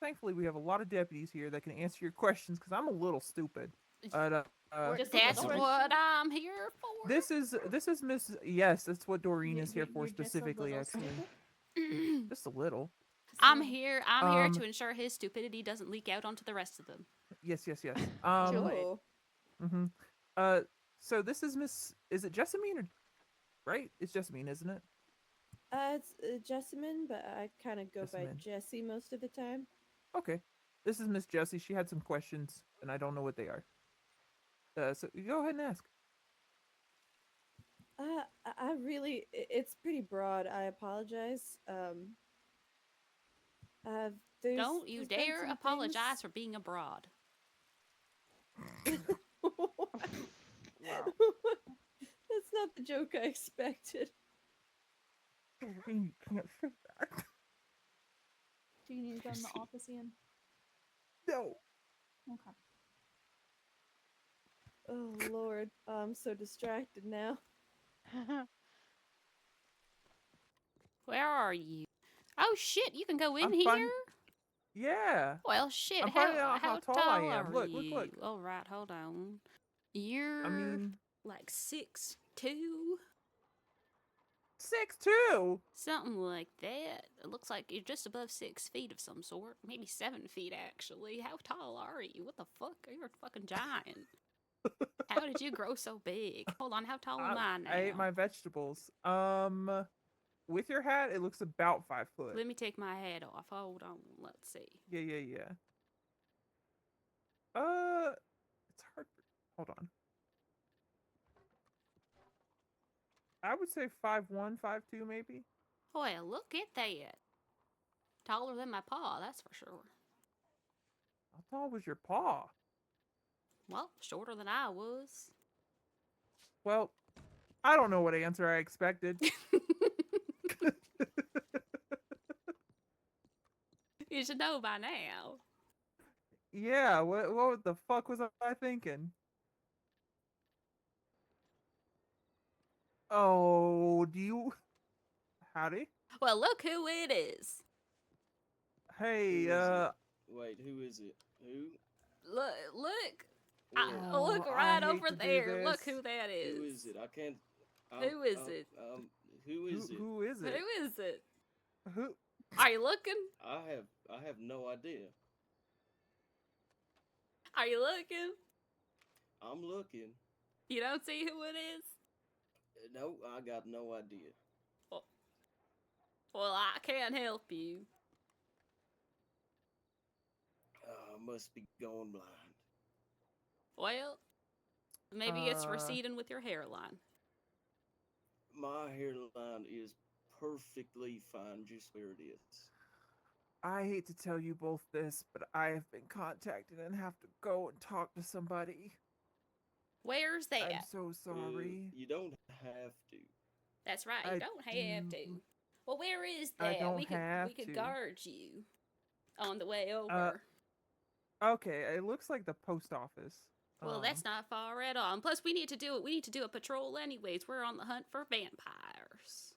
thankfully we have a lot of deputies here that can answer your questions because I'm a little stupid. But Just a That's little. what I'm here for. this is Miss. Yes, that's what Doreen is here for You're just a specifically. little Actually, stupid. just a little. Just a I'm little. here. I'm here to ensure his stupidity doesn't leak out onto the rest of them. Yes. Sure. Mm-hmm. Uh, so this is Miss. Is it Jessamine or right? It's Jessamine, isn't it? It's Jessamine, but I kind of go by Jessamine. Jessie most of the time. Okay. This is Miss Jessie. She had some questions, and I don't know what they are. So you go ahead and ask. I really, it's pretty broad. I apologize. Uh, Don't you there's been dare some apologize for being abroad. things... Wow. That's not the joke I expected. Doreen, you can't say that. Do you need to go in the office, Ian? No. Okay. Oh Lord, I'm so distracted now. Where are you? Oh shit! You can go in I'm here. fine. Yeah. Well, shit. I'm how finding out how how tall tall I am. are Look, you? look. All right, hold on. You're I mean, like 6'2", 6'2". something like that. It looks like you're just above 6 feet of some sort, maybe 7 feet actually. How tall are you? What the fuck? You're a fucking giant. How did you grow so big? Hold on, how tall am I now? I ate my vegetables. With your hat, it looks about 5 foot. Let me take my hat off. Hold on, let's see. Yeah. It's hard. Hold on. I would say 5'1", 5'2", maybe. Well, look at that. Taller than my paw, that's for sure. How tall was your paw? Well, shorter than I was. Well, I don't know what answer I expected. You should know by now. Yeah, what the fuck was I thinking? Oh, do you... Howdy? Well, look who it is. Hey, Who is it? Wait, who is it? Who? Look. Where? Look I right hate over to do there. Look this. who that is. Who is it? I can't. Who is it? Who is it? Who is it? Who is it? Who? Are you looking? I have no idea. Are you looking? I'm looking. You don't see who it is? No, I got no idea. Well, I can't help you. I must be going blind. Well, maybe it's receding with your hairline. My hairline is perfectly fine just where it is. I hate to tell you both this, but I have been contacted and have to go and talk to somebody. Where's that? I'm so sorry. You don't have to. That's right, you I don't have to. do. Well, where is I that? don't we have could to. guard you on the way over. Okay, it looks like the post office. Well, that's not far at all. And plus, we need to do a patrol anyways. We're on the hunt for vampires.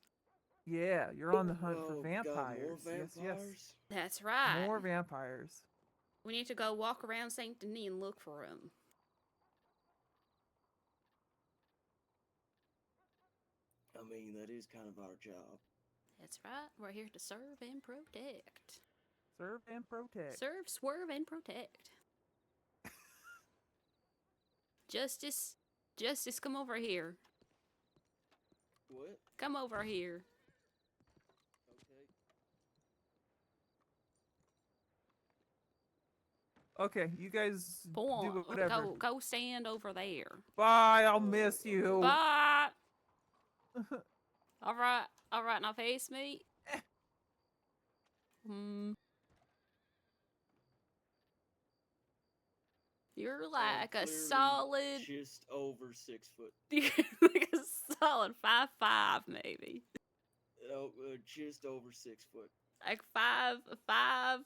Yeah, you're on the hunt for Oh, vampires. God, more Yes. vampires? That's right. More vampires. We need to go walk around Saint Denis and look for them. I mean, that is kind of our job. That's right. We're here to serve and protect. Serve and protect. Serve, swerve, and protect. Justice, come over here. What? Come over here. Okay, you guys do whatever. Go stand over there. Bye, I'll miss you. Bye. All right, now face me. You're like a solid. Just over 6 foot. Like a solid 5'5", maybe. No, just over 6 foot. Like 5'3".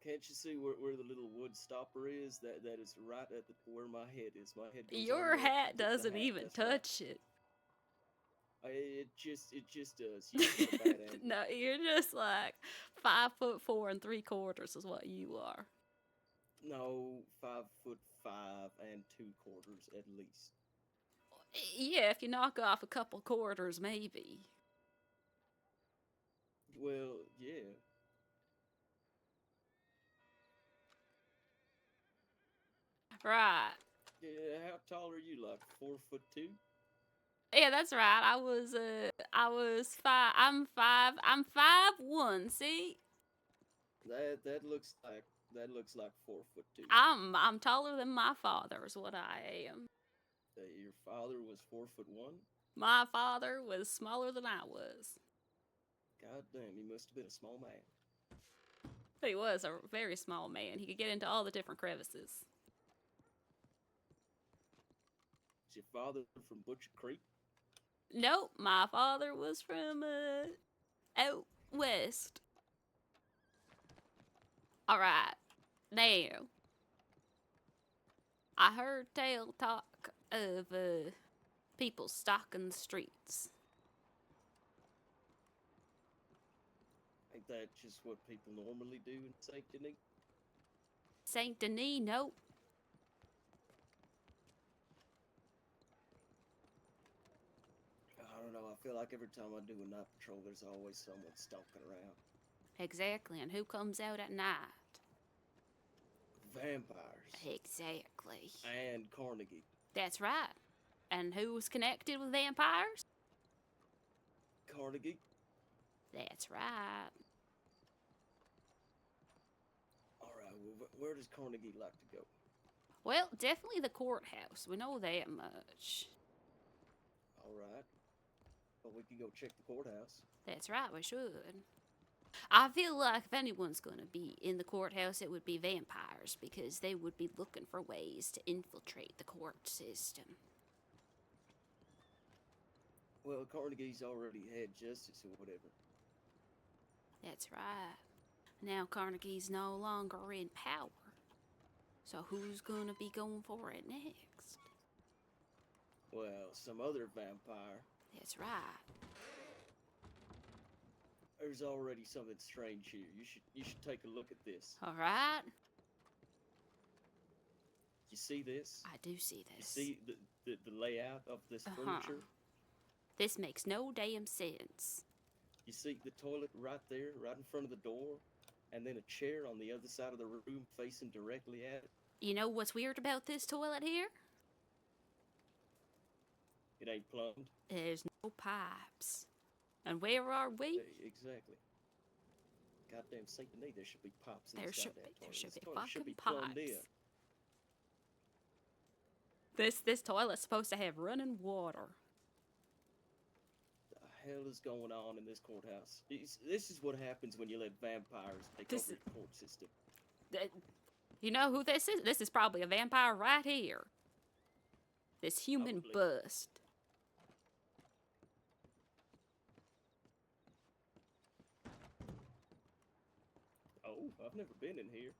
Can't you see where the little wood stopper is? That is right at where my head is. My head goes Your all the way hat with the doesn't hat, even that's right. touch it. It just does. You just got a bad angle. No, you're just like 5'4" and 3/4 is what you are. No, 5'5" and 2/4 at least. Yeah, if you knock off a couple quarters, maybe. Well, yeah. Right. Yeah, how tall are you? Like 4'2"? Yeah, that's right. I'm 5'1", see? That looks like 4'2". I'm taller than my father is what I am. Your father was 4'1". My father was smaller than I was. God damn, he must have been a small man. He was a very small man. He could get into all the different crevices. Is your father from Butcher Creek? Nope, my father was from out west. All right, now I heard tale talk of people stalking the streets. Ain't that just what people normally do in Saint Denis? Saint Denis, nope. I don't know. I feel like every time I do a night patrol, there's always someone stalking around. Exactly, and who comes out at night? Vampires. Exactly. And Carnegie. That's right. And who's connected with vampires? Carnegie? That's right. Alright, well, where does Carnegie like to go? Well, definitely the courthouse. We know that much. Alright. Well, we could go check the courthouse. That's right, we should. I feel like if anyone's gonna be in the courthouse, it would be vampires, because they would be looking for ways to infiltrate the court system. Well, Carnegie's already had justice or whatever. That's right. Now Carnegie's no longer in power. So who's gonna be going for it next? Well, some other vampire. That's right. There's already something strange here. You should take a look at this. All right. You see this? I do see You this. see the layout of this furniture? This makes no damn sense. You see the toilet right there, right in front of the door, and then a chair on the other side of the room facing directly at it. You know what's weird about this toilet here? It ain't plumbed. There's no pipes. And where are we? Exactly. Goddamn Saint Denis, there should be pipes There inside should that be. There toilet. should This be toilet should fucking be plumbed in. pipes. This toilet's supposed to have running water. The hell is going on in this courthouse? This is what happens when you let vampires take over the court system. You know who this is? This is probably a vampire right here. This human Probably. bust. Oh, I've never been in here.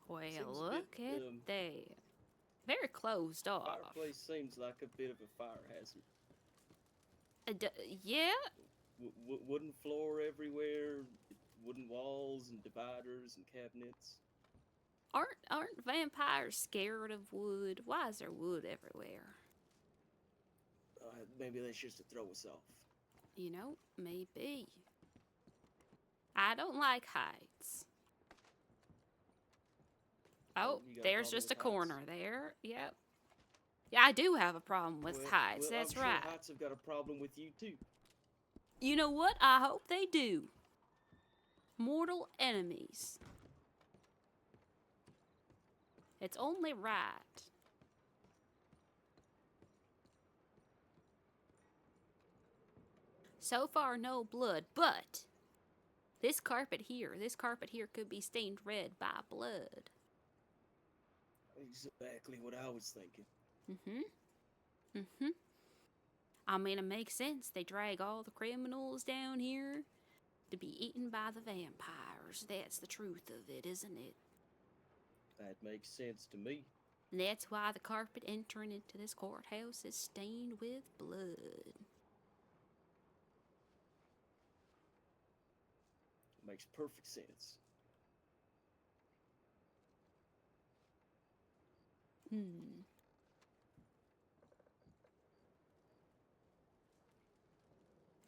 Well, Seems a look bit, at that. Very closed off. Fireplace seems like a bit of a fire hazard. Yeah? Wooden floor everywhere, wooden walls and dividers and cabinets. Aren't vampires scared of wood? Why is there wood everywhere? Maybe that's just to throw us off. You know, maybe. I don't like heights. Oh, You got a there's problem just a with heights? corner there. Yep. Yeah, I do have a problem with heights. Well, That's I'm right. Sure heights have got a problem with you too. You know what? I hope they do. Mortal enemies. It's only right. So far, no blood, but this carpet here could be stained red by blood. Exactly what I was thinking. I mean, it makes sense. They drag all the criminals down here to be eaten by the vampires. That's the truth of it, isn't it? That makes sense to me. And that's why the carpet entering into this courthouse is stained with blood. Makes perfect sense.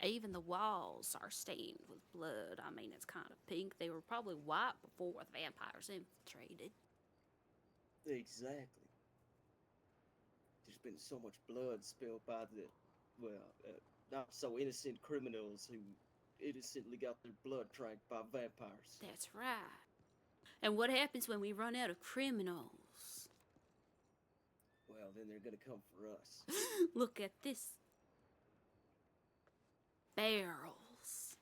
Even the walls are stained with blood. I mean, it's kind of pink. They were probably white before the vampires infiltrated. Exactly. There's been so much blood spilled by the, well, not so innocent criminals who innocently got their blood drank by vampires. That's right. And what happens when we run out of criminals? Well, then they're gonna come for us. Look at this. Barrels.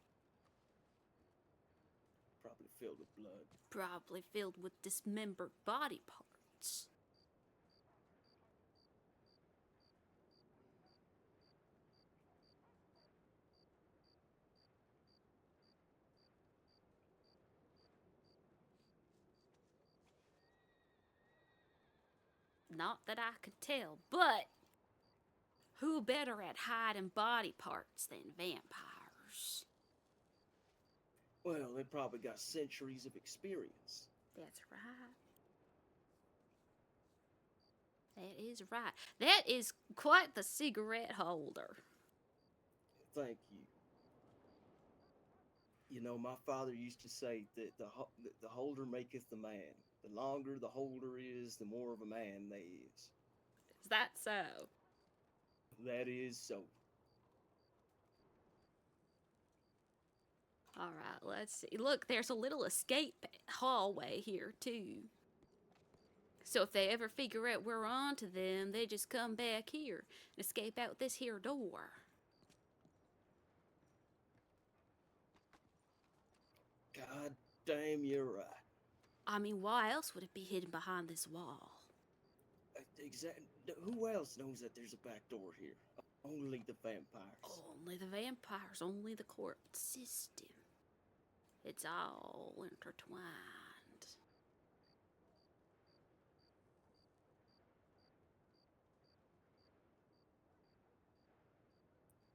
Probably filled with blood. Probably filled with dismembered body parts. Not that I could tell, but who better at hiding body parts than vampires? Well, they probably got centuries of experience. That's right. That is right. That is quite the cigarette holder. Thank you. You know, my father used to say that the holder maketh the man. The longer the holder is, the more of a man they is. Is that so? That is so. All right, let's see. Look, there's a little escape hallway here, too. So if they ever figure out we're onto them, they just come back here and escape out this here door. God damn, you're right. I mean, why else would it be hidden behind this wall? Exactly. Who else knows that there's a back door here? Only the vampires. Only the vampires, only the court system. It's all intertwined.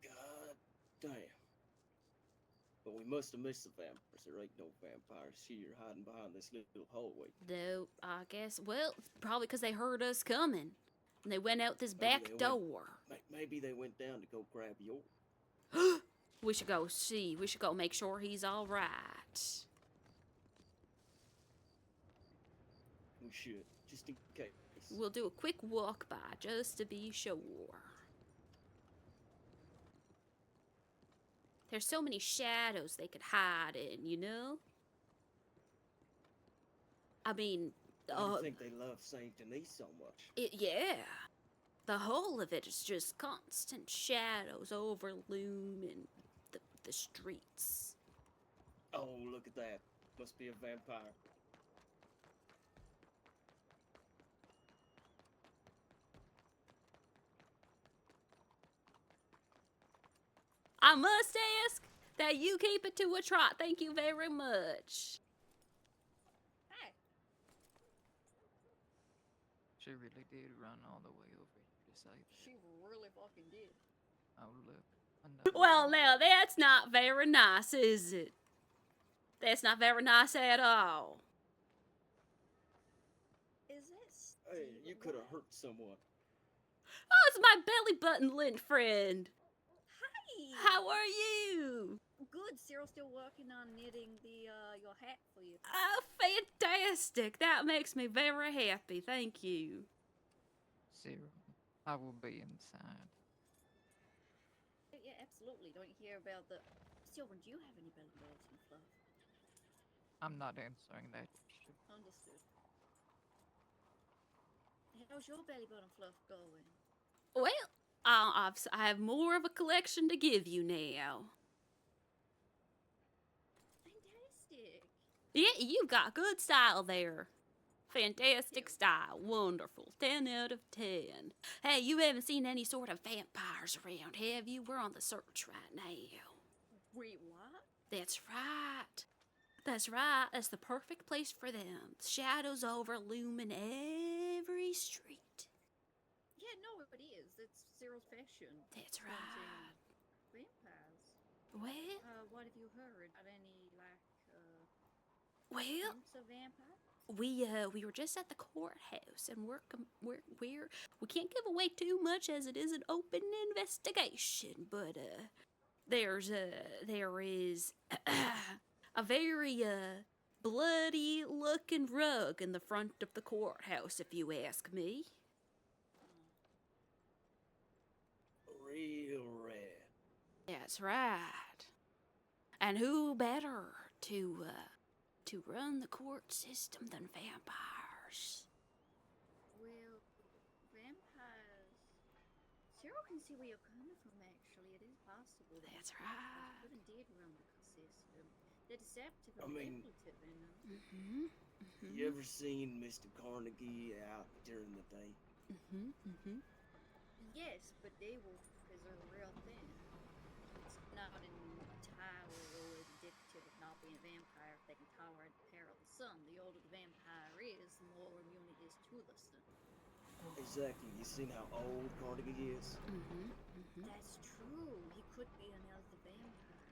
God damn. But we must have missed the vampires. There ain't no vampires here hiding behind this little hallway. No, I guess, well, probably because they heard us coming. And they went out this Maybe back they door. Maybe they went down to go grab yours. We should go see. We should go make sure he's all right. We should, just in case. We'll do a quick walk by just to be sure. There's so many shadows they could hide in, you know? I mean, I think they love Saint Denis so much. yeah. The whole of it is just constant shadows overlooming the streets. Oh, look at that. Must be a vampire. I must ask that you keep it to a trot. Thank you very much. Hey. She really did run all the way over here to save it. She really fucking did. Oh, look. Another Well, one. now that's not very nice, is it? That's not very nice at all. Is this? Hey, you could have hurt someone. Oh, it's my belly button lint friend. Hi. How are you? Good. Cyril's still working on knitting the your hat for you. Oh, fantastic. That makes me very happy. Thank you. Zero. I will be inside. Yeah, absolutely. Don't you hear about the Sylvan? Do you have any belly buttons and fluff? I'm not answering that question. Understood. How's your belly button fluff going? Well, I have more of a collection to give you now. Fantastic. Yeah, you've got good style there. Fantastic style. Wonderful. 10 out of 10. Hey, you haven't seen any sort of vampires around, have you? We're on the search right now. Wait, what? That's right. That's right. That's the perfect place for them. Shadows overlooming every street. Yeah, no, it is. It's Cyril's passion. That's Hunting right. vampires. Well, What have you heard? Are any well, hints of vampires? we were just at the courthouse, and we can't give away too much as it is an open investigation. But there is a very bloody looking rug in the front of the courthouse, if you ask me. Real rare. That's right. And who better to run the court system than vampires? Well, vampires. Cyril can see where you're coming from, actually. It is possible. That That's vampires right. could indeed run the system. They're deceptive I and mean- manipulative, you know. Mm-hmm. You ever seen Mr. Carnegie out during the day? Mm-hmm. Yes, but they will, because they're a real thing. It's not entirely addictive of not being a vampire if they can tolerate the peril of the sun. The older the vampire is, the more immune it is to the sun. Exactly. You seen how old Carnegie is? Mm-hmm. That's true. He could be an elder vampire.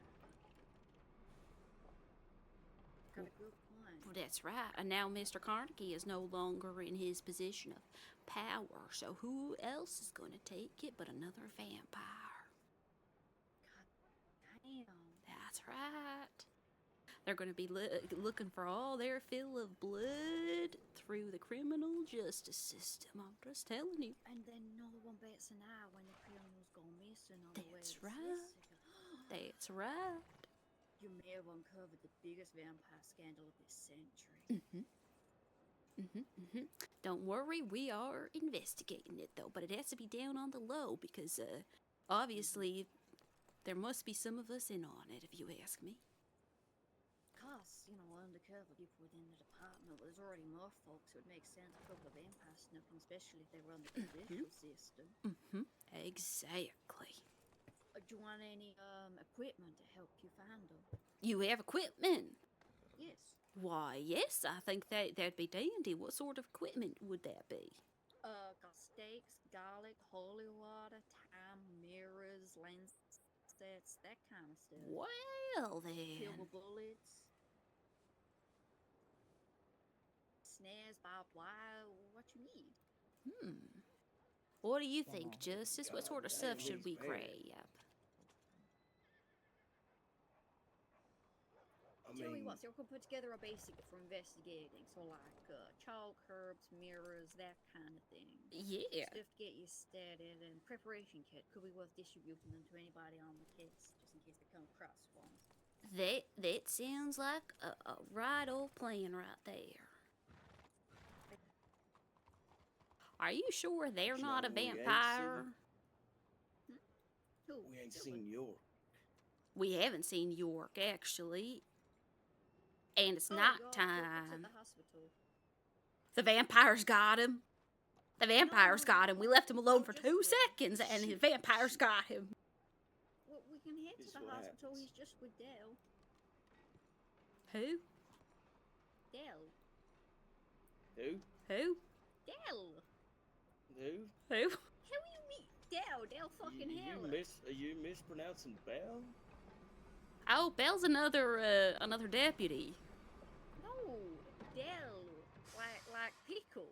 Got a good point. Well, that's right. And now Mr. Carnegie is no longer in his position of power. So who else is going to take it but another vampire? Damn. That's right. They're going to be looking for all their fill of blood through the criminal justice system. I'm just telling you. And then no one bats an eye when the criminals go missing on the way That's to the right. solicitor. That's right. You may have uncovered the biggest vampire scandal of this century. Don't worry, we are investigating it though, but it has to be down on the low because obviously there must be some of us in on it, if you ask me. Cause, you know, undercover people within the department, there's already more folks, so it makes sense to cover vampire snooping, especially if they run the judicial system. Exactly. Do you want any equipment to help you find them? You have equipment? Yes. Why, yes, I think that'd be dandy. What sort of equipment would that be? Got steaks, garlic, holy water, time, mirrors, lens sets, that kind of stuff. Well then. Silver bullets, snares, barbed wire, what you need. What do you think, Justice? What sort of God stuff dang, should we man. grab? I Tell mean, you what, so we can put together a basic for investigating. So like chalk, herbs, mirrors, that kind of thing. Yeah. Stuff to get you started, and preparation kit could be worth distributing them to anybody on the case, just in case they come across one. That sounds like a right old plan right there. Are you sure they're You not a know, we ain't vampire? Who? we ain't Who? seen York. We haven't seen York, actually. And it's Oh, night York, York's time. at the hospital. The vampires got him. The vampires No, got him. We left him alone for just 2 wait. seconds, and the vampires got him. Well, we can head to This the is what hospital. happens. He's just with Dell. Who? Dell. Who? Who? Dell. Who? Who? How you meet Dell? Dell fucking hell. Are you mispronouncing Bell? Oh, Bell's another deputy. No, Dell. Like pickle.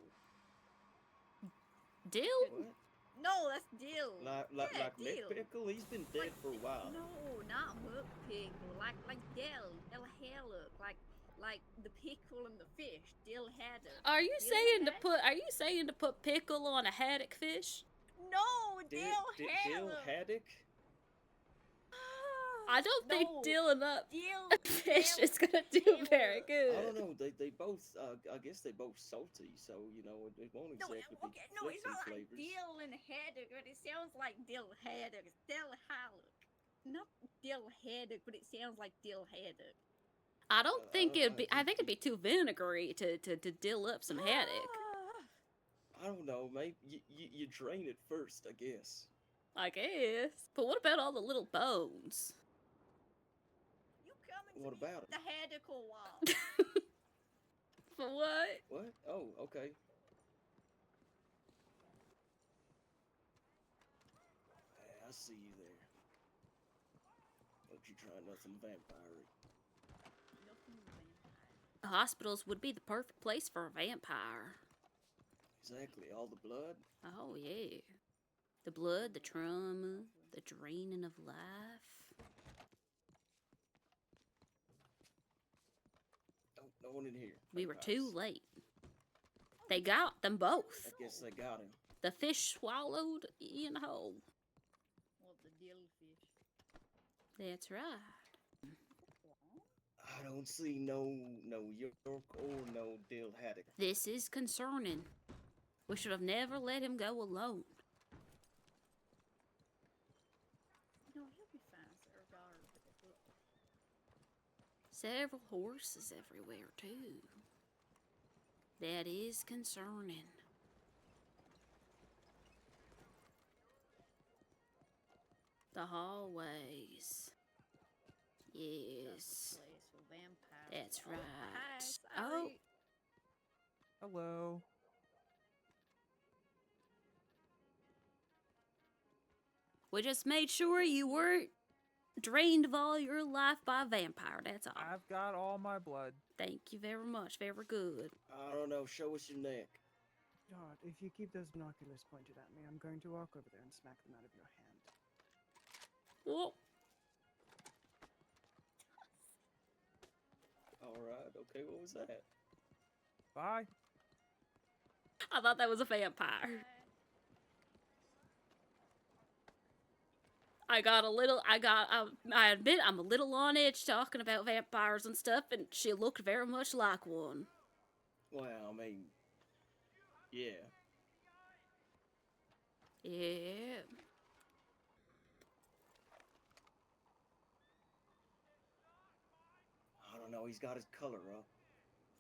Dill? What? No, that's Dill. Like Yeah, Mick Dill. Pickle? He's been dead for a while. No, not Muck Pickle. Like Dell. Dell Haddock. Like the pickle and the fish. Dill Haddock. Are you Dill saying to put pickle on a haddock fish? No, Dill Dill Haddock. Haddock? I don't think No. dilling up Dill. fish Dill is gonna do Taylor. very I good. don't know. They both. I guess they both salty, so you know it won't No, exactly okay, be no, it's flipping not like flavors. Dill and Haddock, but it sounds like Dill Haddock. It's Dill Haddock. Not Dill Haddock, but it sounds like Dill Haddock. I don't think it'd be. I I think it'd be too vinegary to dill up some haddock. I don't know. Maybe you drain it first. I guess. I guess. But what about all the little bones? You coming What to me about with it? the Haddock wall? For what? What? Oh, okay. I see you there. Don't you try nothing vampire-y. Nothing vampire. Hospitals would be the perfect place for a vampire. Exactly, all the blood. Oh, yeah. The blood, the trauma, the draining of life. No one in here. We were Vampires. too late. They got them both. I guess they got him. The fish swallowed in whole. Well, the jellyfish. That's right. I don't see no York or no Dill Haddock. This is concerning. We should have never let him go alone. No, he'll be fine, sir. Daughter. Several horses everywhere, too. That is concerning. The hallways. Yes. Place for vampires. That's Oh, right. hi, Oh. sorry. Hello. We just made sure you weren't drained of all your life by a vampire, that's all. I've got all my blood. Thank you very much. Very good. I don't know. Show us your neck. God, if you keep those binoculars pointed at me, I'm going to walk over there and smack them out of your hand. Whoa. All right. Okay. What was that? Bye. I thought that was a vampire. I admit I'm a little on edge talking about vampires and stuff, and she looked very much like one. Well, I mean, yeah. Yeah. I don't know. He's got his color up.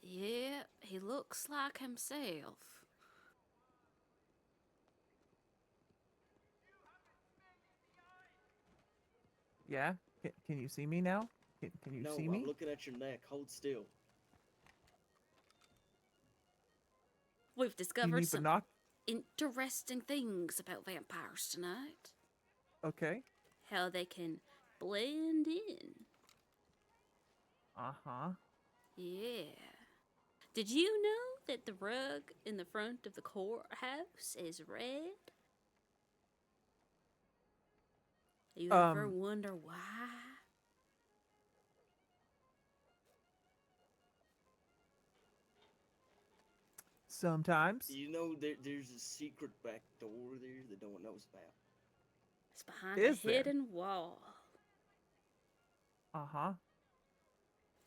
Yeah, he looks like himself. Yeah? Can you see me now? Can you No, see I'm me? looking at your neck. Hold still. We've You discovered need some binoc- interesting things about vampires tonight. Okay. How they can blend in. Uh-huh. Yeah. Did you know that the rug in the front of the courthouse is red? You ever wonder why? Sometimes. You know, there's a secret back door there that no one knows about. It's behind Is a there? hidden wall. Uh-huh.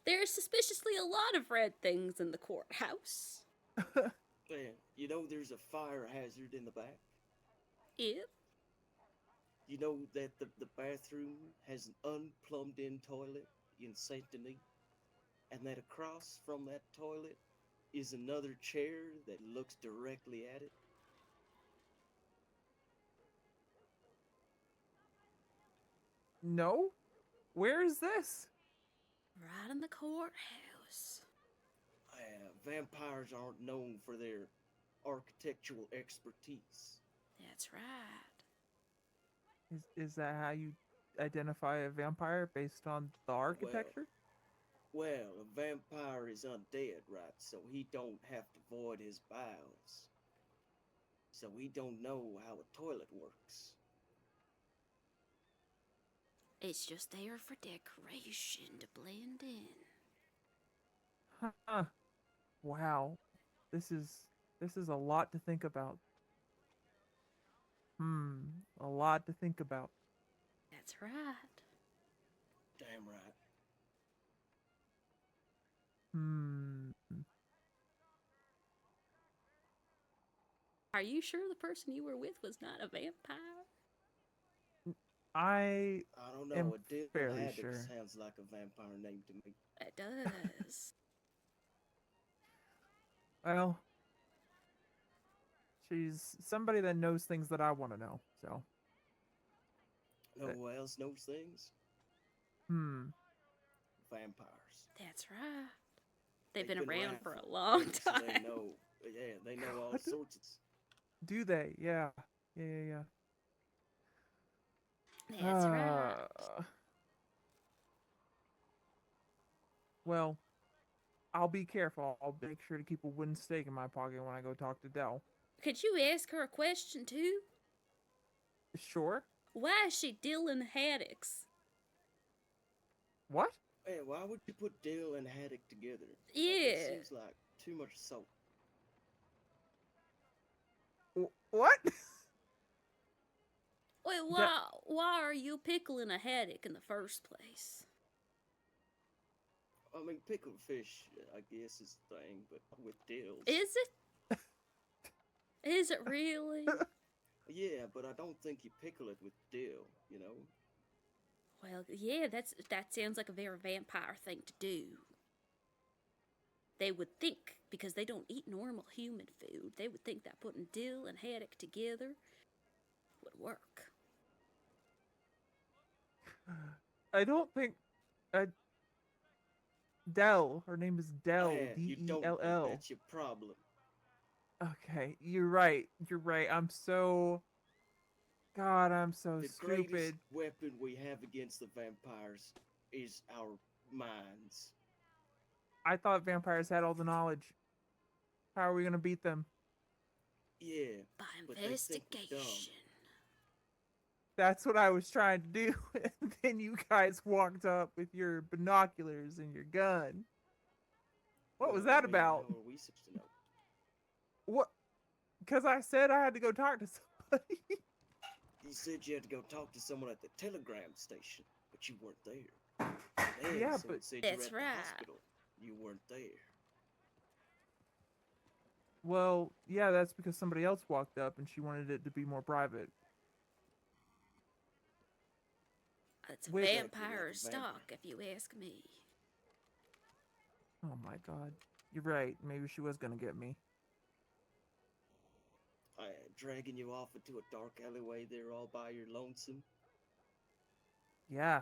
There's suspiciously a lot of red things in the courthouse. Man, you know there's a fire hazard in the back? Yep. You know that the bathroom has an unplumbed-in toilet in Saint Denis? And that across from that toilet is another chair that looks directly at it? No? Where is this? Right in the courthouse. Vampires aren't known for their architectural expertise. That's right. Is that how you identify a vampire based on the architecture? Well, a vampire is undead, right? So he don't have to void his bowels. So he don't know how a toilet works. It's just there for decoration to blend in. Huh. Wow. This is a lot to think about. A lot to think about. That's right. Damn right. Are you sure the person you were with was not a vampire? I I don't am know. A Dill fairly Haddock sure. sounds like a vampire name to me. It does. Well, she's somebody that knows things that I want to know. So, No one else knows things? Vampires. That's right. They've They've been around around for a for long so time. They know. Yeah, they know all God. sorts of. Do they? Yeah. Yeah. That's right. Well, I'll be careful. I'll make sure to keep a wooden stake in my pocket when I go talk to Dell. Could you ask her a question too? Sure. Why is she dealing haddocks? What? Hey, why would you put Dill and Haddock together? Yeah. It seems like too much salt. What? Wait, why are you pickling a haddock in the first place? I mean, pickled fish, I guess, is the thing, but with dills. Is it? Is it really? Yeah, but I don't think you pickle it with dill, you know? Well, yeah, that sounds like a very vampire thing to do. They would think, because they don't eat normal human food, they would think that putting dill and haddock together would work. I don't think. Dell. Her name is Dell. You don't Dell. think that's your problem. Okay, you're right. You're right. I'm so. God, I'm so The stupid. greatest weapon we have against the vampires is our minds. I thought vampires had all the knowledge. How are we gonna beat them? Yeah, By but they think we're dumb. investigation. That's what I was trying to do. And then you guys walked up with your binoculars and your gun. What was Well, I that mean, about? How are we supposed to know? What? Because I said I had to go talk to somebody. You said you had to go talk to someone at the telegram station, but you weren't there. And then Yeah, someone but- said you were That's at right. the hospital. You weren't there. Well, yeah, that's because somebody else walked up and she wanted it to be more private. It's Wait. vampire stock, if you ask me. Oh my god. You're right. Maybe she was gonna get me. Dragging you off into a dark alleyway there all by your lonesome. Yeah,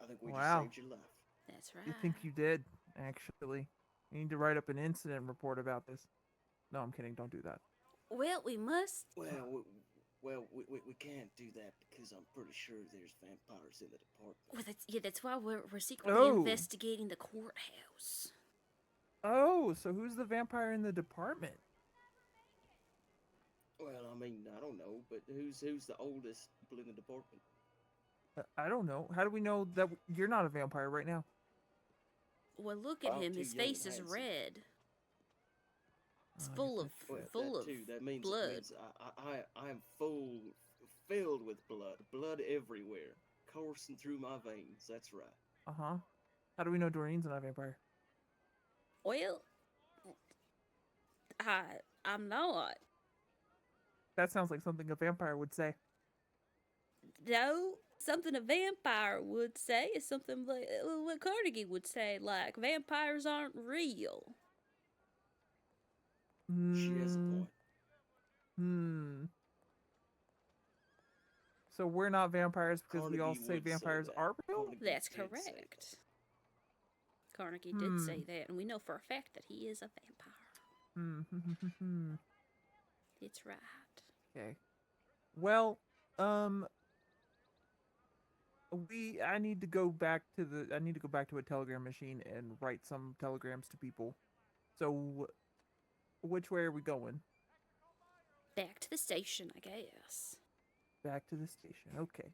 I think we Wow. just saved your life. That's right. you think you did, actually. You need to write up an incident report about this. No, I'm kidding. Don't do that. Well, we must. We can't do that because I'm pretty sure there's vampires in the department. Well, that's why we're secretly Oh. investigating the courthouse. Oh, so who's the vampire in the department? Well, I mean, I don't know, but who's the oldest people in the department? I don't know. How do we know that you're not a vampire right now? Well, look at I'm him. too His young face and is handsome. red. It's Oh, full you're of so Well, full that of too. That means blood. I am filled with blood everywhere, coursing through my veins. That's right. Uh-huh. How do we know Doreen's not a vampire? Well, I'm not. That sounds like something a vampire would say. No, something a vampire would say is something like what Carnegie would say, like vampires aren't real. She has a point. So we're not vampires because we all Carnegie say would say vampires that. are real? Carnegie That's did say correct. Carnegie did say Hmm. that, and we know for a fact that he is a vampire. It's right. Okay. Well, I need to go back to a telegram machine and write some telegrams to people. So which way are we going? Back to the station, I guess. Back to the station. Okay.